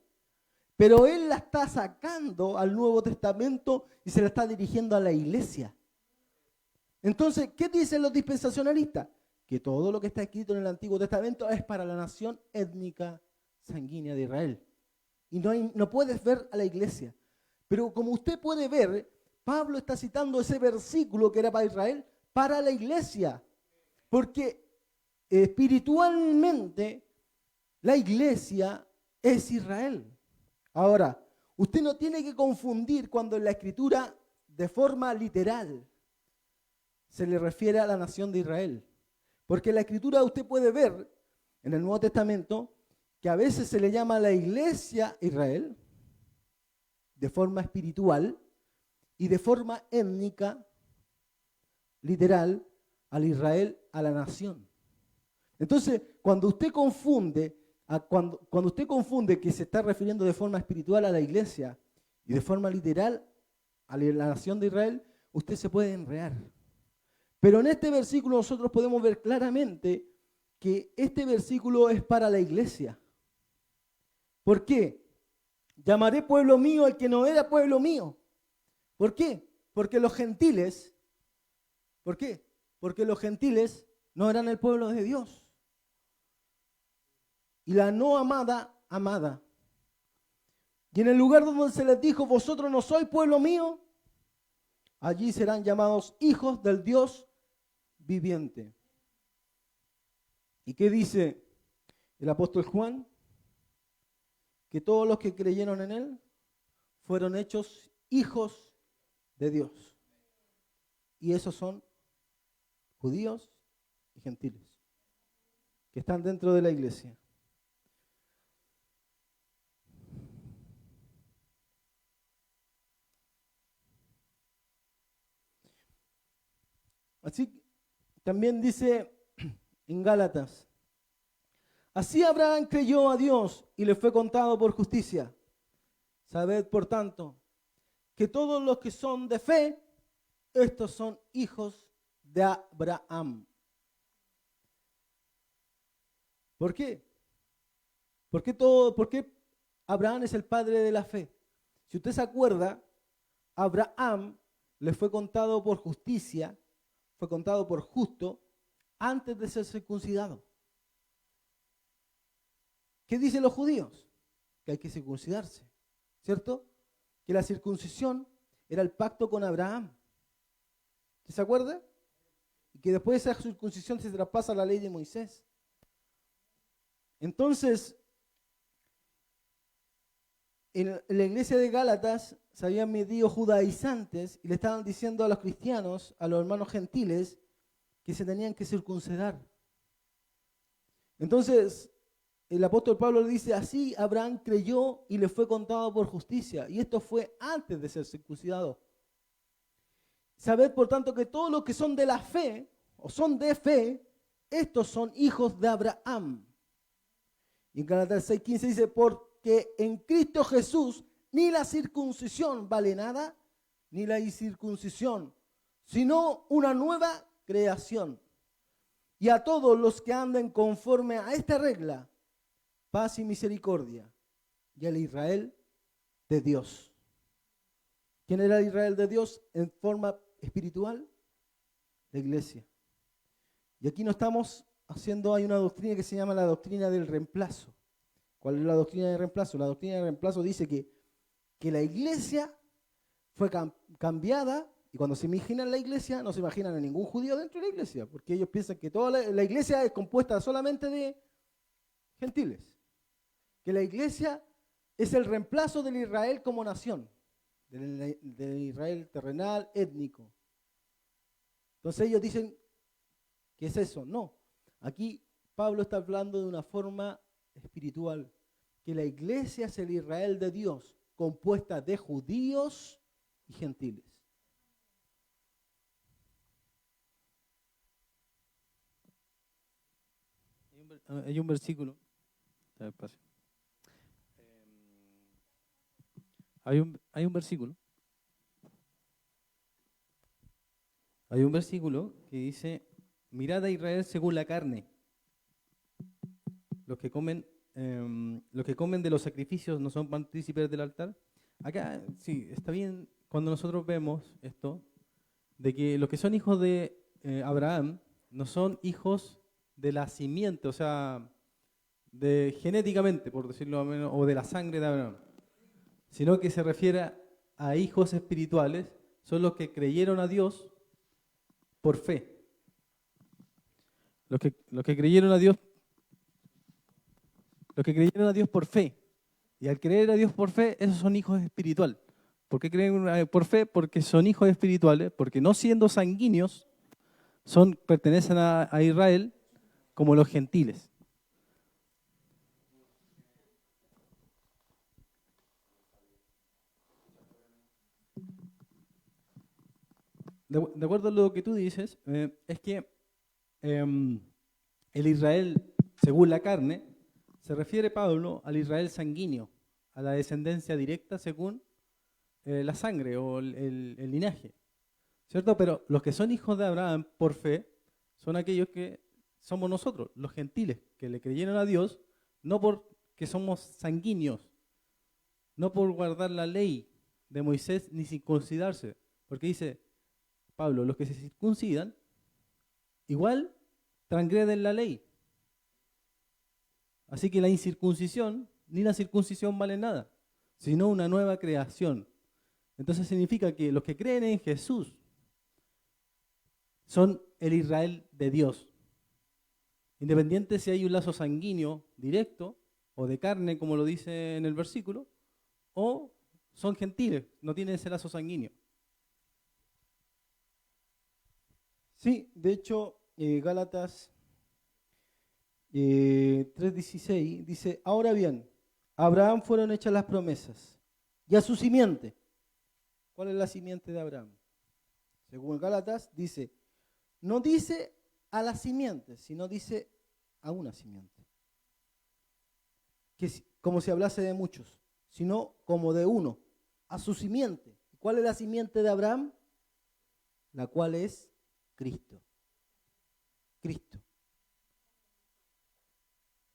Pero él la está sacando al Nuevo Testamento y se la está dirigiendo a la iglesia. Entonces, ¿qué dicen los dispensacionalistas? Que todo lo que está escrito en el Antiguo Testamento es para la nación étnica sanguínea de Israel. Y no puedes ver a la iglesia. Pero como usted puede ver, Pablo está citando ese versículo que era para Israel, para la iglesia. Porque espiritualmente la iglesia es Israel. Ahora, usted no tiene que confundir cuando en la Escritura, de forma literal, se le refiere a la nación de Israel. Porque en la Escritura usted puede ver, en el Nuevo Testamento, que a veces se le llama a la iglesia Israel, de forma espiritual, y de forma étnica, literal, al Israel, a la nación. Entonces, cuando usted confunde que se está refiriendo de forma espiritual a la iglesia y de forma literal a la nación de Israel, usted se puede enredar. Pero en este versículo nosotros podemos ver claramente que este versículo es para la iglesia. ¿Por qué? Llamaré pueblo mío al que no era pueblo mío. ¿Por qué? Porque los gentiles, ¿por qué? Porque los gentiles no eran el pueblo de Dios. Y la no amada, amada. Y en el lugar donde se les dijo, vosotros no sois pueblo mío, allí serán llamados hijos del Dios viviente. ¿Y qué dice el apóstol Juan? Que todos los que creyeron en él fueron hechos hijos de Dios. Y esos son judíos y gentiles, que están dentro de la iglesia. Así también dice en Gálatas, así Abraham creyó a Dios y le fue contado por justicia. Sabed, por tanto, que todos los que son de fe, estos son hijos de Abraham. ¿Por qué? ¿Por qué Abraham es el padre de la fe? Si usted se acuerda, Abraham le fue contado por justicia, fue contado por justo antes de ser circuncidado. ¿Qué dicen los judíos? Que hay que circuncidarse, ¿cierto? Que la circuncisión era el pacto con Abraham. ¿Se acuerda? Y que después de esa circuncisión se traspasa la ley de Moisés. Entonces, en la iglesia de Gálatas se habían metido judaizantes y le estaban diciendo a los cristianos, a los hermanos gentiles, que se tenían que circuncidar. Entonces, el apóstol Pablo le dice, así Abraham creyó y le fue contado por justicia. Y esto fue antes de ser circuncidado. Sabed, por tanto, que todos los que son de la fe, o son de fe, estos son hijos de Abraham. Y en Gálatas 6:15 dice, porque en Cristo Jesús ni la circuncisión vale nada, ni la incircuncisión, sino una nueva creación. Y a todos los que anden conforme a esta regla, paz y misericordia, y al Israel de Dios. ¿Quién era el Israel de Dios en forma espiritual? La iglesia. Y aquí no estamos haciendo, hay una doctrina que se llama la doctrina del reemplazo. ¿Cuál es la doctrina del reemplazo? La doctrina del reemplazo dice que la iglesia fue cambiada, y cuando se imaginan la iglesia, no se imaginan a ningún judío dentro de la iglesia, porque ellos piensan que toda la iglesia es compuesta solamente de gentiles. Que la iglesia es el reemplazo del Israel como nación, del Israel terrenal, étnico. Entonces ellos dicen, ¿qué es eso? No. Aquí Pablo está hablando de una forma espiritual, que la iglesia es el Israel de Dios, compuesta de judíos y gentiles. Hay un versículo. Hay un versículo. Hay un versículo que dice, mirad a Israel según la carne. Los que comen de los sacrificios no son partícipes del altar. Acá, sí, está bien cuando nosotros vemos esto, de que los que son hijos de Abraham no son hijos de la simiente, o sea, de genéticamente, por decirlo menos, o de la sangre de Abraham, sino que se refiere a hijos espirituales, son los que creyeron a Dios por fe. Los que creyeron a Dios por fe. Y al creer a Dios por fe, esos son hijos espirituales. ¿Por qué creen por fe? Porque son hijos espirituales, porque no siendo sanguíneos, pertenecen a Israel como los gentiles. De acuerdo a lo que tú dices, es que el Israel, según la carne, se refiere Pablo al Israel sanguíneo, a la descendencia directa según la sangre o el linaje, ¿cierto? Pero los que son hijos de Abraham por fe son aquellos que somos nosotros, los gentiles, que le creyeron a Dios, no porque somos sanguíneos, no por guardar la ley de Moisés ni circuncidarse, porque dice Pablo, los que se circuncidan, igual transgreden la ley. Así que la incircuncisión ni la circuncisión vale nada, sino una nueva creación. Entonces significa que los que creen en Jesús son el Israel de Dios. Independiente si hay un lazo sanguíneo directo o de carne, como lo dice en el versículo, o son gentiles, no tienen ese lazo sanguíneo. Sí, de hecho, Gálatas 3:16 dice, ahora bien, a Abraham fueron hechas las promesas y a su simiente. ¿Cuál es la simiente de Abraham? Según Gálatas dice, no dice a la simiente, sino dice a una simiente. Que como si hablase de muchos, sino como de uno, a su simiente. ¿Cuál es la simiente de Abraham? La cual es Cristo. Cristo.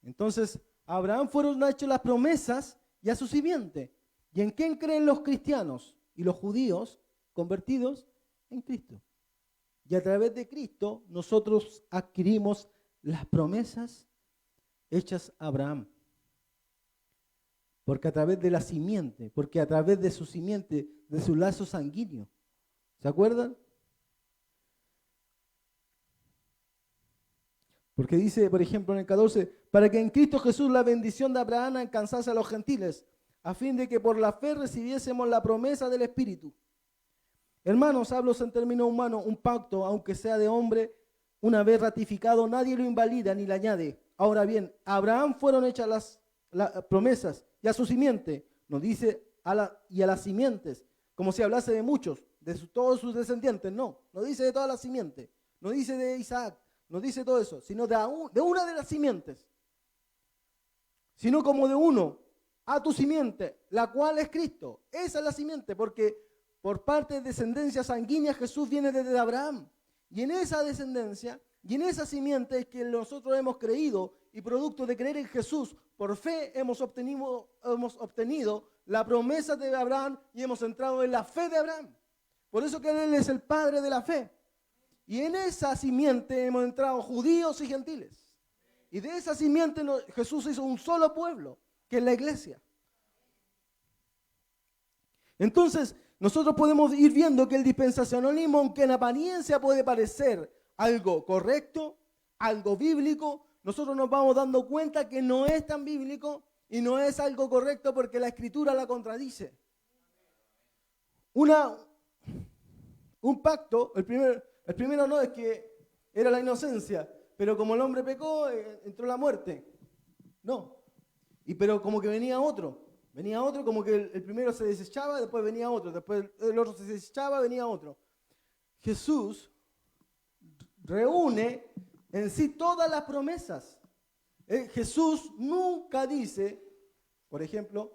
Entonces, a Abraham fueron hechas las promesas y a su simiente. ¿Y en quién creen los cristianos y los judíos convertidos? En Cristo. Y a través de Cristo nosotros adquirimos las promesas hechas a Abraham. Porque a través de la simiente, porque a través de su simiente, de su lazo sanguíneo. ¿Se acuerdan? Porque dice, por ejemplo, en el 14, para que en Cristo Jesús la bendición de Abraham alcanzase a los gentiles, a fin de que por la fe recibiésemos la promesa del Espíritu. Hermanos, hablo en términos humanos, un pacto, aunque sea de hombre, una vez ratificado, nadie lo invalida ni le añade. Ahora bien, a Abraham fueron hechas las promesas y a su simiente, nos dice y a las simientes, como si hablase de muchos, de todos sus descendientes. No dice de todas las simientes, no dice de Isaac, no dice todo eso, sino de una de las simientes, sino como de uno, a tu simiente, la cual es Cristo. Esa es la simiente, porque por parte de descendencia sanguínea Jesús viene desde Abraham. Y en esa descendencia y en esa simiente es que nosotros hemos creído, y producto de creer en Jesús, por fe hemos obtenido la promesa de Abraham y hemos entrado en la fe de Abraham. Por eso que Él es el Padre de la fe. Y en esa simiente hemos entrado judíos y gentiles. Y de esa simiente Jesús hizo un solo pueblo, que es la iglesia. Entonces, nosotros podemos ir viendo que el dispensacionalismo, aunque en apariencia puede parecer algo correcto, algo bíblico, nosotros nos vamos dando cuenta que no es tan bíblico y no es algo correcto porque la Escritura la contradice. Un pacto, el primero no, es que era la inocencia, pero como el hombre pecó, entró la muerte. No, pero como que venía otro como que el primero se desechaba, después venía otro, después el otro se desechaba, venía otro. Jesús reúne en sí todas las promesas. Jesús nunca dice, por ejemplo,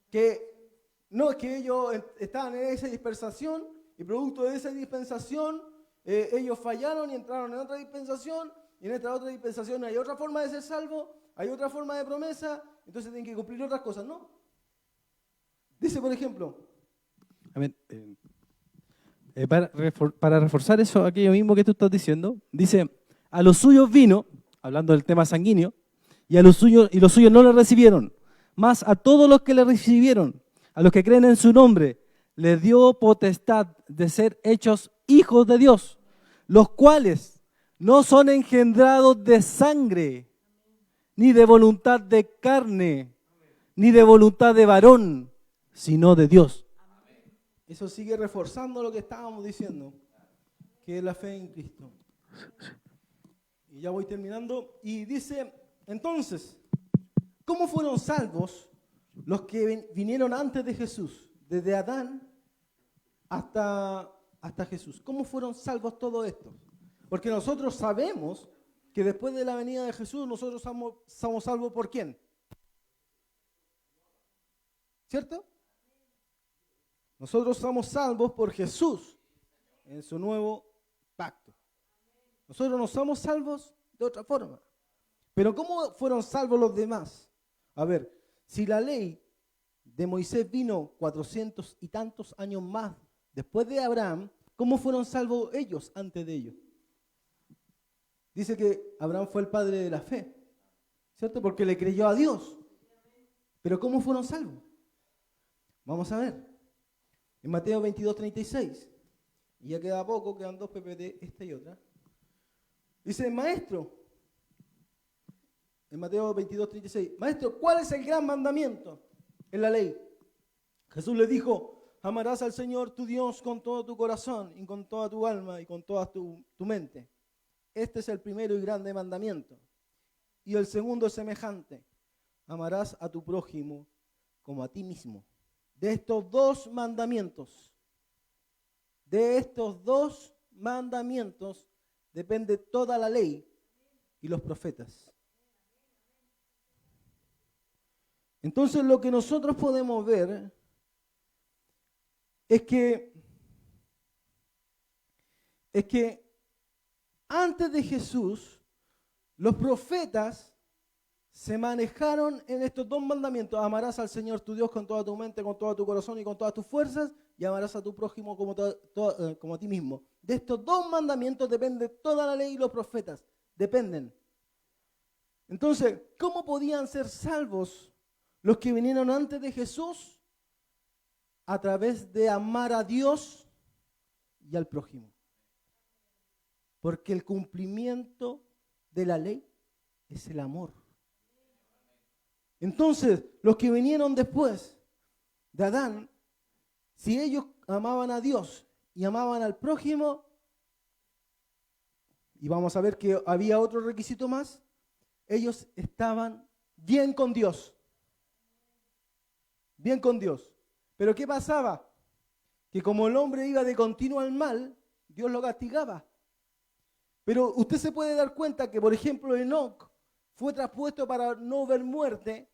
que no es que ellos estaban en esa dispensación y producto de esa dispensación ellos fallaron y entraron en otra dispensación, y en esta otra dispensación hay otra forma de ser salvo, hay otra forma de promesa, entonces tienen que cumplir otras cosas. No. Dice, por ejemplo, para reforzar eso, aquello mismo que tú estás diciendo, dice, a los suyos vino, hablando del tema sanguíneo, y los suyos no le recibieron, mas a todos los que le recibieron, a los que creen en su nombre, les dio potestad de ser hechos hijos de Dios, los cuales no son engendrados de sangre, ni de voluntad de carne, ni de voluntad de varón, sino de Dios. Eso sigue reforzando lo que estábamos diciendo, que es la fe en Cristo. Y ya voy terminando. Y dice, entonces, ¿cómo fueron salvos los que vinieron antes de Jesús? Desde Adán hasta Jesús. ¿Cómo fueron salvos todos estos? Porque nosotros sabemos que después de la venida de Jesús, nosotros somos salvos ¿por quién? ¿Cierto? Nosotros somos salvos por Jesús en su nuevo pacto. Nosotros no somos salvos de otra forma. Pero ¿cómo fueron salvos los demás? A ver, si la ley de Moisés vino 400 y tantos años más después de Abraham, ¿cómo fueron salvos ellos antes de ellos? Dice que Abraham fue el padre de la fe, ¿cierto? Porque le creyó a Dios. Pero ¿cómo fueron salvos? Vamos a ver. En Mateo 22:36, y ya queda poco, quedan 2 PPT, esta y otra. Dice, maestro, en Mateo 22:36, maestro, ¿cuál es el gran mandamiento en la ley? Jesús le dijo, amarás al Señor tu Dios con todo tu corazón, y con toda tu alma, y con toda tu mente. Este es el primero y grande mandamiento. Y el segundo es semejante, amarás a tu prójimo como a ti mismo. De estos dos mandamientos depende toda la ley y los profetas. Entonces lo que nosotros podemos ver es que antes de Jesús, los profetas se manejaron en estos dos mandamientos. Amarás al Señor tu Dios con toda tu mente, con todo tu corazón y con todas tus fuerzas, y amarás a tu prójimo como a ti mismo. De estos dos mandamientos depende toda la ley y los profetas. Dependen. Entonces, ¿cómo podían ser salvos los que vinieron antes de Jesús? A través de amar a Dios y al prójimo. Porque el cumplimiento de la ley es el amor. Entonces, los que vinieron después de Adán, si ellos amaban a Dios y amaban al prójimo, y vamos a ver que había otro requisito más, ellos estaban bien con Dios. Bien con Dios. Pero ¿qué pasaba? Que como el hombre iba de continuo al mal, Dios lo castigaba. Pero usted se puede dar cuenta que, por ejemplo, Enoc fue traspuesto para no ver muerte,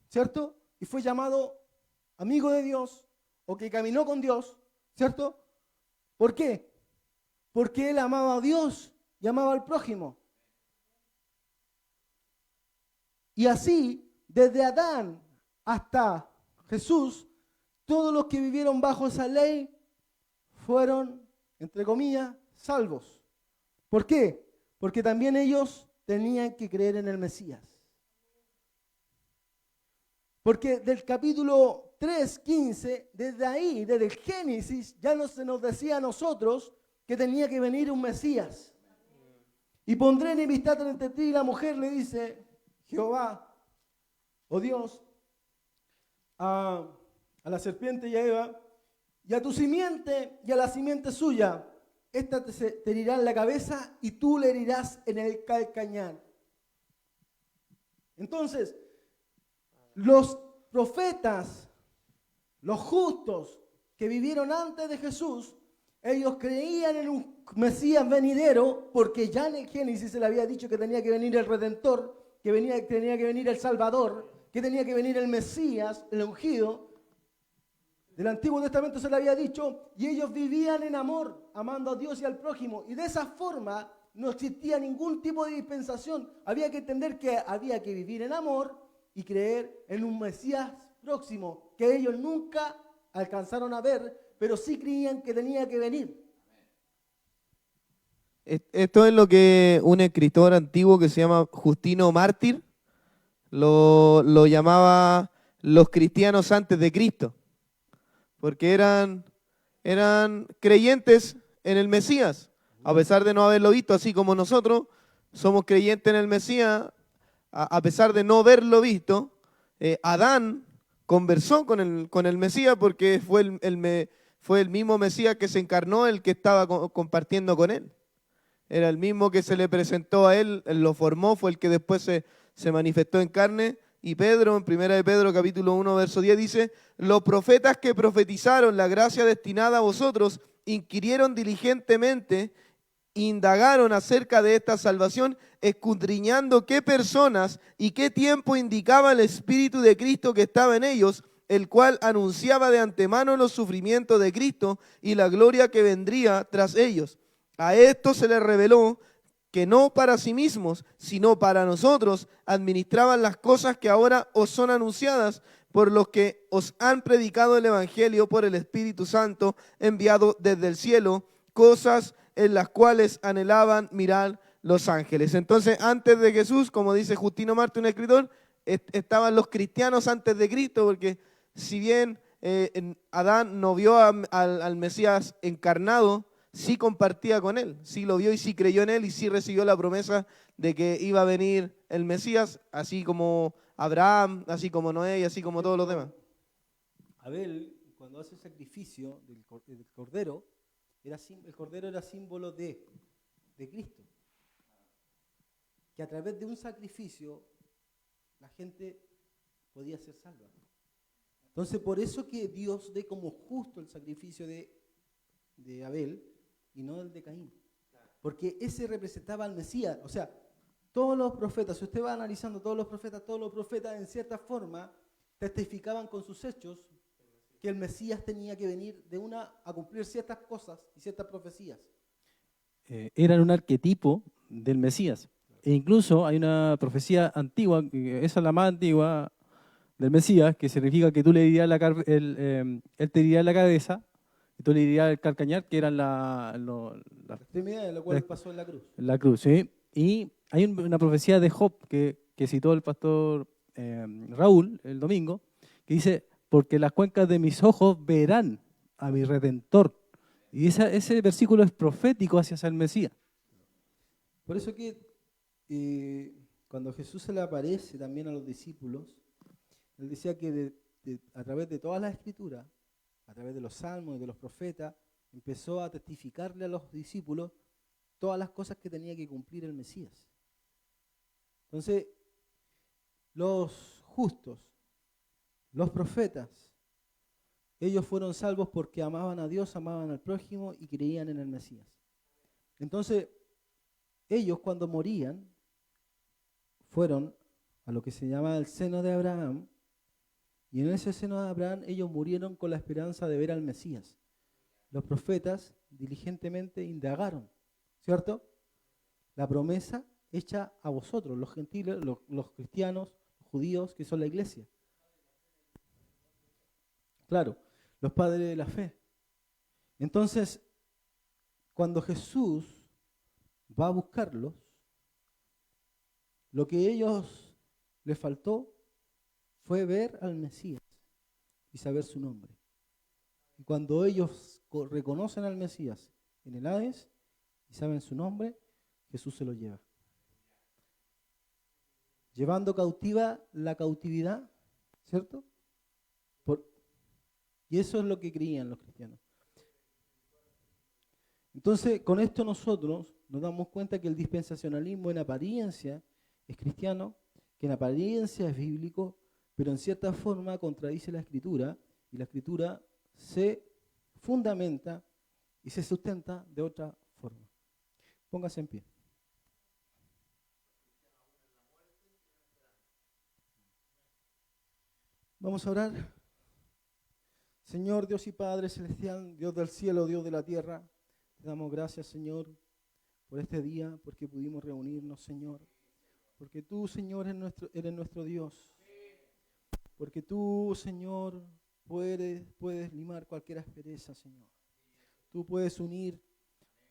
¿cierto? Y fue llamado amigo de Dios, o que caminó con Dios, ¿cierto? ¿Por qué? Porque él amaba a Dios y amaba al prójimo. Y así, desde Adán hasta Jesús, todos los que vivieron bajo esa ley fueron, entre comillas, salvos. ¿Por qué? Porque también ellos tenían que creer en el Mesías. Porque del capítulo 3:15, desde ahí, desde el Génesis, ya no se nos decía a nosotros que tenía que venir un Mesías. Y pondré enemistad entre ti y la mujer, le dice Jehová, o Dios, a la serpiente y a Eva, y a tu simiente y a la simiente suya, esta te herirá en la cabeza y tú le herirás en el calcañar. Entonces, los profetas, los justos que vivieron antes de Jesús, ellos creían en un Mesías venidero, porque ya en el Génesis se le había dicho que tenía que venir el Redentor, que tenía que venir el Salvador, que tenía que venir el Mesías, el ungido. Del Antiguo Testamento se le había dicho, y ellos vivían en amor, amando a Dios y al prójimo. Y de esa forma no existía ningún tipo de dispensación. Había que entender que había que vivir en amor y creer en un Mesías próximo, que ellos nunca alcanzaron a ver, pero sí creían que tenía que venir. Esto es lo que un escritor antiguo que se llama Justino Mártir lo llamaba los cristianos antes de Cristo, porque eran creyentes en el Mesías, a pesar de no haberlo visto, así como nosotros somos creyentes en el Mesías, a pesar de no haberlo visto. Adán conversó con el Mesías porque fue el mismo Mesías que se encarnó, el que estaba compartiendo con él. Era el mismo que se le presentó a él lo formó, fue el que después se manifestó en carne. Y Pedro, en 1 de Pedro capítulo 1, verso 10, dice: los profetas que profetizaron la gracia destinada a vosotros inquirieron diligentemente, indagaron acerca de esta salvación, escudriñando qué personas y qué tiempo indicaba el Espíritu de Cristo que estaba en ellos, el cual anunciaba de antemano los sufrimientos de Cristo y la gloria que vendría tras ellos. A esto se les reveló que no para sí mismos, sino para nosotros, administraban las cosas que ahora os son anunciadas por los que os han predicado el Evangelio por el Espíritu Santo enviado desde el cielo, cosas en las cuales anhelaban mirar los ángeles. Entonces, antes de Jesús, como dice Justino Mártir, un escritor, estaban los cristianos antes de Cristo, porque si bien Adán no vio al Mesías encarnado, sí compartía con él, sí lo vio y sí creyó en él y sí recibió la promesa de que iba a venir el Mesías, así como Abraham, así como Noé y así como todos los demás. Abel, cuando hace el sacrificio del cordero, el cordero era símbolo de Cristo. Que a través de un sacrificio la gente podía ser salva. Entonces, por eso que Dios ve como justo el sacrificio de Abel y no el de Caín. Porque ese representaba al Mesías. O sea, todos los profetas, si usted va analizando todos los profetas en cierta forma testificaban con sus hechos que el Mesías tenía que venir a cumplir ciertas cosas y ciertas profecías. Eran un arquetipo del Mesías. E incluso hay una profecía antigua, esa es la más antigua del Mesías, que significa que tú le dirías él te diría la cabeza y tú le dirías el calcañar, que eran la extremidad de la cual pasó en la cruz. La cruz, sí. Y hay una profecía de Job que citó el pastor Raúl el domingo, que dice: porque las cuencas de mis ojos verán a mi Redentor. Y ese versículo es profético hacia el Mesías. Por eso que cuando Jesús se le aparece también a los discípulos, él decía que a través de todas las escrituras, a través de los salmos y de los profetas, empezó a testificarle a los discípulos todas las cosas que tenía que cumplir el Mesías. Entonces, los justos, los profetas, ellos fueron salvos porque amaban a Dios, amaban al prójimo y creían en el Mesías. Entonces, ellos cuando morían, fueron a lo que se llama el seno de Abraham, y en ese seno de Abraham ellos murieron con la esperanza de ver al Mesías. Los profetas diligentemente indagaron, ¿cierto? La promesa hecha a vosotros, los gentiles, los cristianos, los judíos, que son la iglesia. Claro, los padres de la fe. Entonces, cuando Jesús va a buscarlos, lo que a ellos les faltó fue ver al Mesías y saber su nombre. Y cuando ellos reconocen al Mesías en el Hades y saben su nombre, Jesús se lo lleva. Llevando cautiva la cautividad, ¿cierto? Y eso es lo que creían los cristianos. Entonces, con esto nosotros nos damos cuenta que el dispensacionalismo en apariencia es cristiano, que en apariencia es bíblico, pero en cierta forma contradice la Escritura, y la Escritura se fundamenta y se sustenta de otra forma. Póngase en pie. Vamos a orar. Señor Dios y Padre Celestial, Dios del cielo, Dios de la tierra, te damos gracias, Señor, por este día, porque pudimos reunirnos, Señor. Porque tú, Señor, eres nuestro Dios. Porque tú, Señor, puedes limar cualquier aspereza, Señor. Tú puedes unir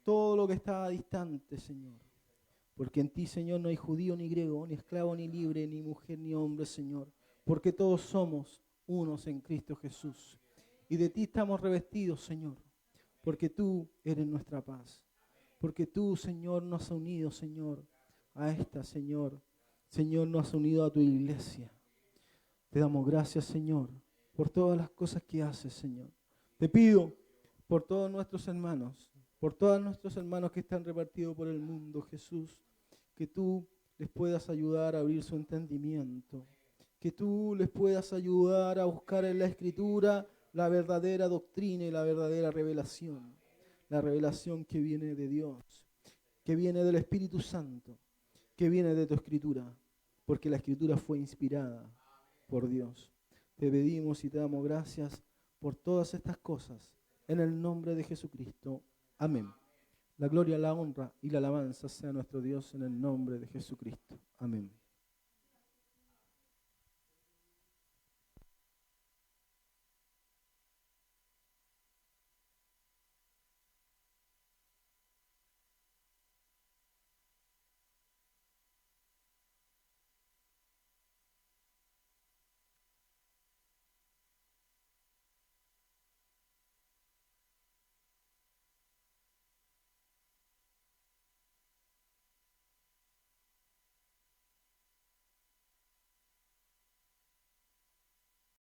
todo lo que está distante, Señor. Porque en ti, Señor, no hay judío ni griego, ni esclavo ni libre, ni mujer ni hombre, Señor. Porque todos somos unos en Cristo Jesús. Y de ti estamos revestidos, Señor. Porque tú eres nuestra paz. Porque tú, Señor, nos has unido, Señor, a esta, Señor. Señor, nos has unido a tu iglesia. Te damos gracias, Señor, por todas las cosas que haces, Señor. Te pido por todos nuestros hermanos, por todos nuestros hermanos que están repartidos por el mundo, Jesús, que tú les puedas ayudar a abrir su entendimiento, que tú les puedas ayudar a buscar en la Escritura la verdadera doctrina y la verdadera revelación, la revelación que viene de Dios, que viene del Espíritu Santo, que viene de tu Escritura, porque la Escritura fue inspirada por Dios. Te pedimos y te damos gracias por todas estas cosas, en el nombre de Jesucristo. Amén. La gloria, la honra y la alabanza sea nuestro Dios en el nombre de Jesucristo. Amén.